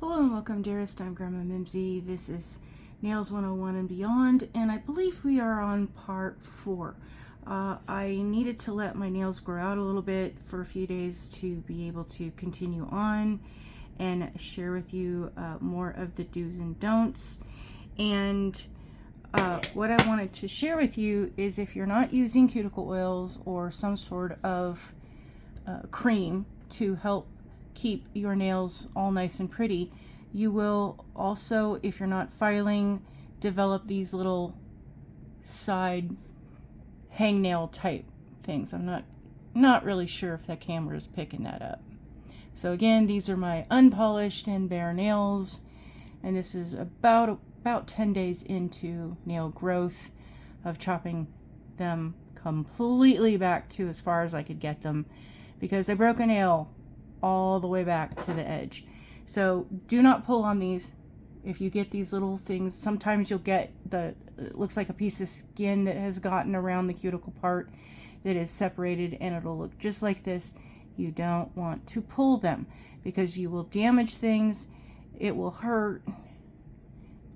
Hello and welcome, dearest. I'm GrandmaM. This is Nails 101 and Beyond, and I believe we are on part 4. I needed to let my nails grow out a little bit for a few days to be able to continue on and share with you more of the do's and don'ts. And what I wanted to share with you is, if you're not using cuticle oils or some sort of cream to help keep your nails all nice and pretty, you will also, if you're not filing, develop these little side hangnail type things. I'm not really sure if that camera is picking that up. So again, these are my unpolished and bare nails, and this is about 10 days into nail growth of chopping them completely back to as far as I could get them, because I broke a nail all the way back to the edge. So do not pull on these. If you get these little things, sometimes you'll get it looks like a piece of skin that has gotten around the cuticle part that is separated, and it'll look just like this. You don't want to pull them because you will damage things. It will hurt.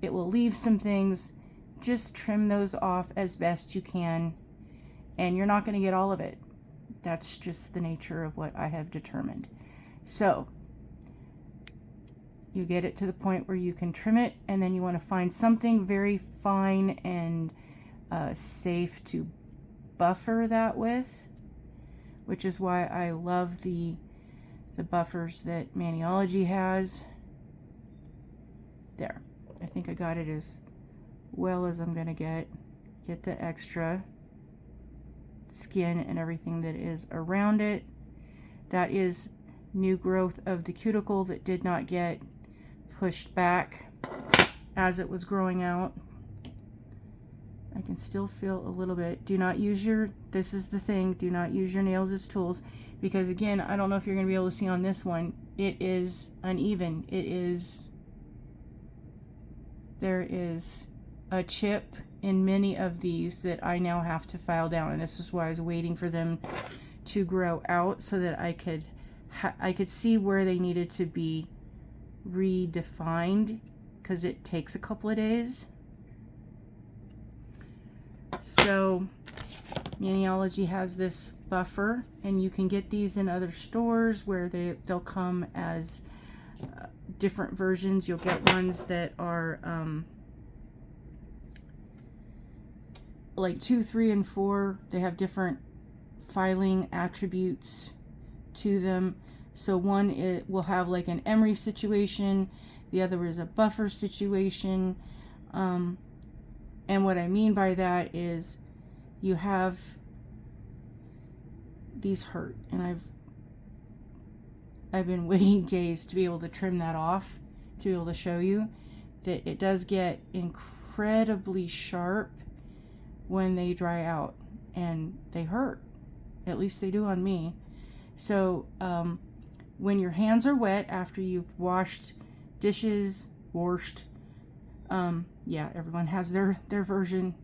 It will leave some things. Just trim those off as best you can, and you're not going to get all of it. That's just the nature of what I have determined. So you get it to the point where you can trim it, and then you want to find something very fine and safe to buffer that with, which is why I love the buffers that Maniology has. There, I think I got it as well as I'm gonna get the extra skin and everything that is around it. That is new growth of the cuticle that did not get pushed back as it was growing out. I can still feel a little bit. Do not use this is the thing, do not use your nails as tools, because again, I don't know if you're going to be able to see on this one, it is uneven. There is a chip in many of these that I now have to file down, and this is why I was waiting for them to grow out so that I could see where they needed to be redefined, because it takes a couple of days. So Maniology has this buffer, and you can get these in other stores where they'll come as different versions. You'll get ones that are like 2, 3, and 4. They have different filing attributes to them. So one will have like an emery situation, the other is a buffer situation, and what I mean by that is you have these hurt, and I've been waiting days to be able to trim that off, to be able to show you that it does get incredibly sharp when they dry out, and they hurt. At least they do on me. So when your hands are wet after you've washed dishes, yeah, everyone has their version.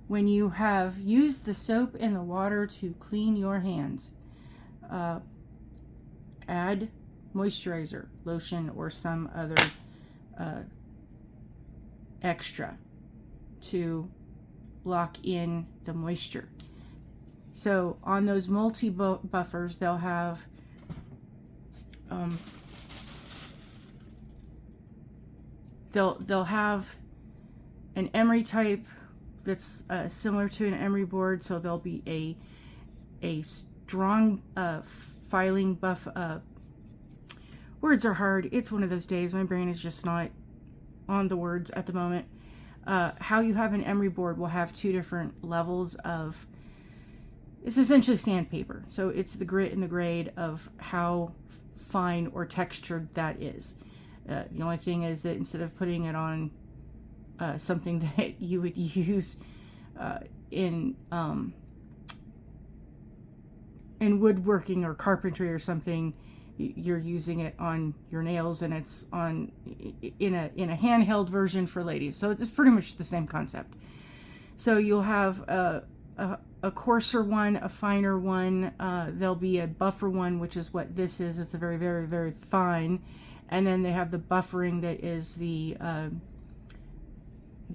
When you have used the soap and the water to clean your hands, add moisturizer, lotion, or some other extra to lock in the moisture. So on those multi-buffers, they'll have they'll have an emery type that's similar to an emery board. So there'll be a strong filing buff. Words are hard. It's one of those days. My brain is just not on the words at the moment. How you have an emery board will have 2 different levels of. It's essentially sandpaper. So it's the grit and the grade of how fine or textured that is. The only thing is that instead of putting it on something that you would use in woodworking or carpentry or something, you're using it on your nails, and it's on in a handheld version for ladies. So it's pretty much the same concept. So you'll have a coarser one, a finer one. There'll be a buffer one, which is what this is. It's a very, very, very fine. And then they have the buffering that is the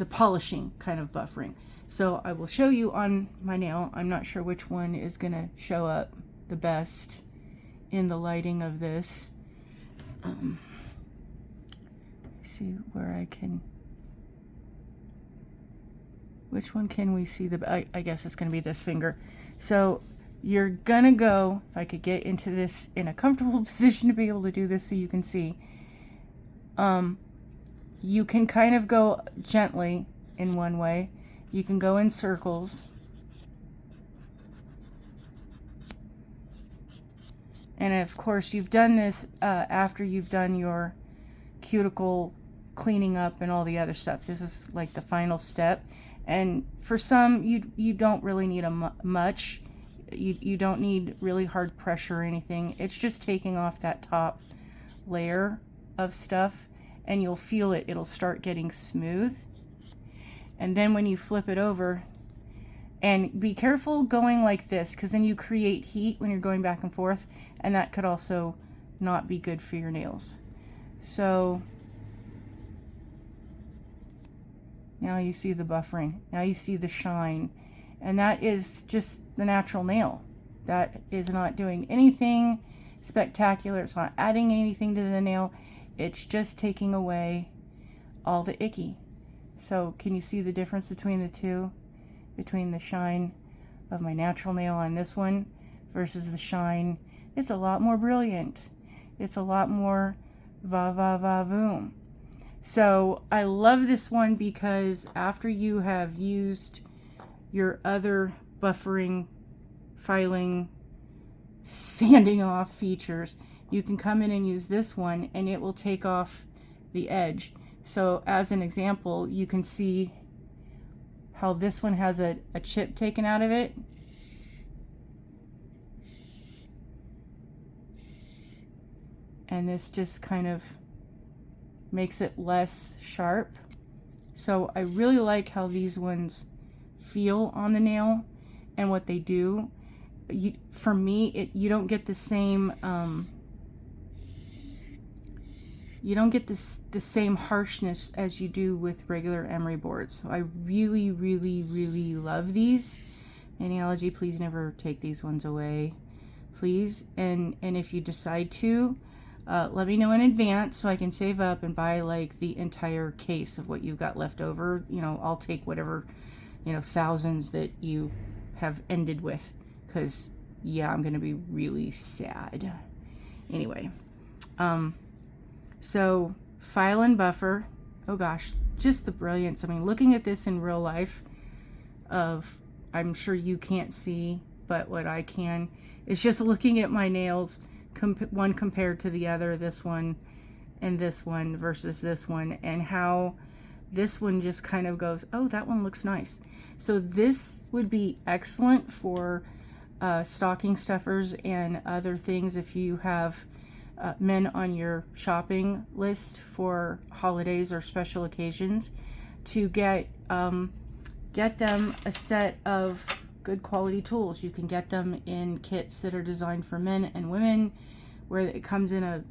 polishing kind of buffering. So I will show you on my nail. I'm not sure which one is going to show up the best in the lighting of this. See where I can, which one can we see I guess it's going to be this finger. So you're gonna go, if I could get into this in a comfortable position to be able to do this so you can see, you can kind of go gently in one way. You can go in circles. And of course you've done this after you've done your cuticle cleaning up and all the other stuff. This is like the final step. And for some, you don't really need much. You don't need really hard pressure or anything. It's just taking off that top layer of stuff, and you'll feel it. It'll start getting smooth. And then when you flip it over, and be careful going like this, because then you create heat when you're going back and forth, and that could also not be good for your nails. So now you see the buffering. Now you see the shine. And that is just the natural nail. That is not doing anything spectacular. It's not adding anything to the nail. It's just taking away all the icky. So can you see the difference between the two? Between the shine of my natural nail on this one versus the shine. It's a lot more brilliant. It's a lot more va-va-va-voom. So I love this one because after you have used your other buffering, filing, sanding off features, you can come in and use this one and it will take off the edge. So as an example, you can see how this one has a chip taken out of it. And this just kind of makes it less sharp. So I really like how these ones feel on the nail and what they do. For me, you don't get the same the same harshness as you do with regular emery boards. So I really, really, really love these. Maniology, please never take these ones away, please. And if you decide to, let me know in advance so I can save up and buy like the entire case of what you've got left over. You know, I'll take whatever, thousands that you have ended with, because yeah, I'm gonna be really sad. Anyway, so file and buffer. Oh gosh, just the brilliance. I mean, looking at this in real life, I'm sure you can't see, but what I can is just looking at my nails, one compared to the other, this one and this one versus this one, and how this one just kind of goes, oh, that one looks nice. So this would be excellent for stocking stuffers and other things if you have men on your shopping list for holidays or special occasions, to get them a set of good quality tools. You can get them in kits that are designed for men and women, where it comes in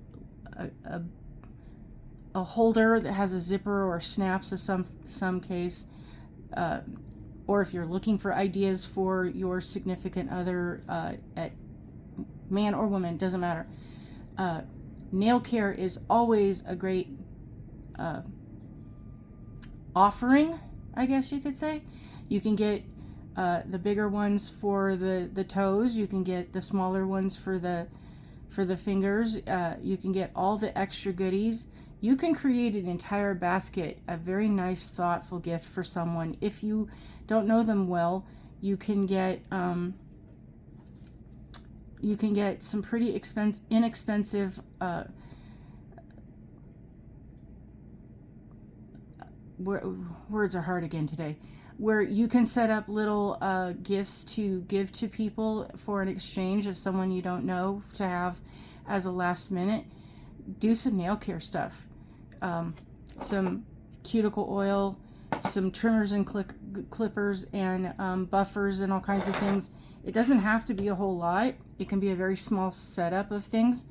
a holder that has a zipper or snaps of some case, or if you're looking for ideas for your significant other, at man or woman, doesn't matter. Nail care is always a great offering, I guess you could say. You can get the bigger ones for the toes. You can get the smaller ones for the fingers. You can get all the extra goodies. You can create an entire basket, a very nice, thoughtful gift for someone. If you don't know them well, you can get some pretty inexpensive words are hard again today, where you can set up little gifts to give to people for an exchange of someone you don't know, to have as a last minute. Do some nail care stuff. Some cuticle oil, some trimmers and clippers and buffers and all kinds of things. It doesn't have to be a whole lot. It can be a very small setup of things.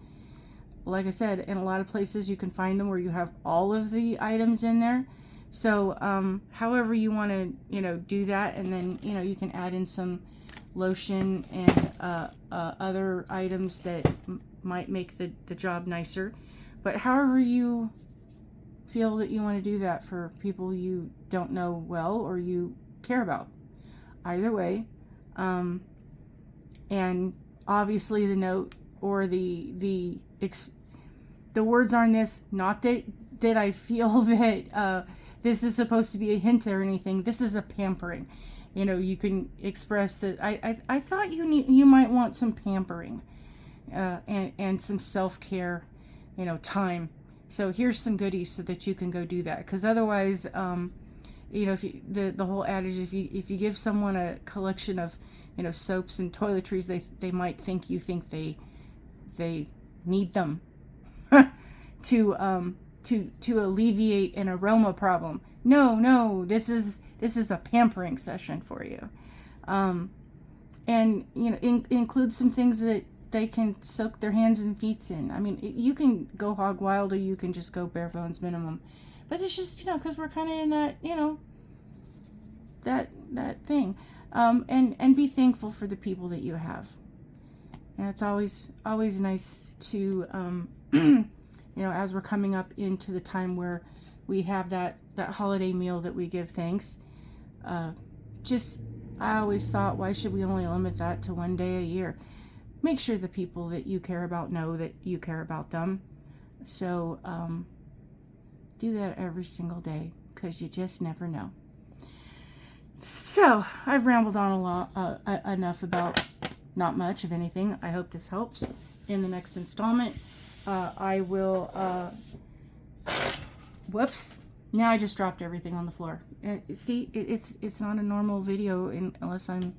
like I said, in a lot of places you can find them where you have all of the items in there. So however you want to, do that, and then, you can add in some lotion and other items that might make the job nicer. But however you feel that you want to do that for people you don't know well or you care about. Either way. And obviously the note or the words on this, not that I feel that this is supposed to be a hint or anything. This is a pampering. You can express that I thought you might want some pampering and some self-care, time. So here's some goodies so that you can go do that. Because otherwise, if the whole adage, if you give someone a collection of soaps and toiletries, they might think you think they need them to alleviate an aroma problem. No, this is a pampering session for you, and include some things that they can soak their hands and feet in. I mean, you can go hog wild or you can just go bare bones minimum, but it's just because we're kind of in that that thing. And be thankful for the people that you have. And it's always nice to, as we're coming up into the time where we have that holiday meal that we give thanks. I always thought, why should we only limit that to one day a year? Make sure the people that you care about know that you care about them. So do that every single day, because you just never know. So, I've rambled on a lot, enough about not much of anything. I hope this helps. In the next installment, I will, whoops, now I just dropped everything on the floor. See, it's not a normal video unless I'm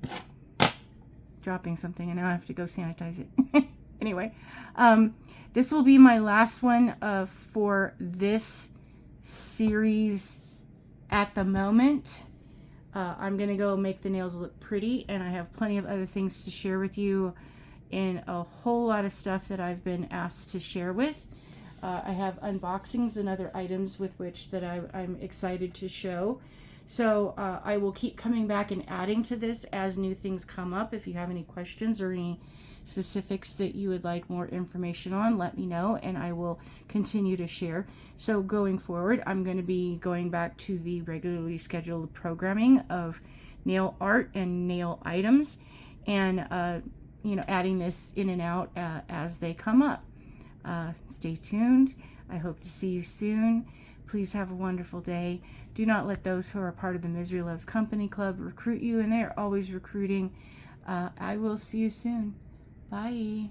dropping something, and now I have to go sanitize it. Anyway, this will be my last one for this series at the moment. I'm going to go make the nails look pretty, and I have plenty of other things to share with you and a whole lot of stuff that I've been asked to share with. I have unboxings and other items with which that I'm excited to show. So I will keep coming back and adding to this as new things come up. If you have any questions or any specifics that you would like more information on, let me know, and I will continue to share. So going forward, I'm going to be going back to the regularly scheduled programming of nail art and nail items, and adding this in and out as they come up. Stay tuned. I hope to see you soon. Please have a wonderful day. Do not let those who are part of the Misery Loves Company Club recruit you, and they are always recruiting. I will see you soon. Bye.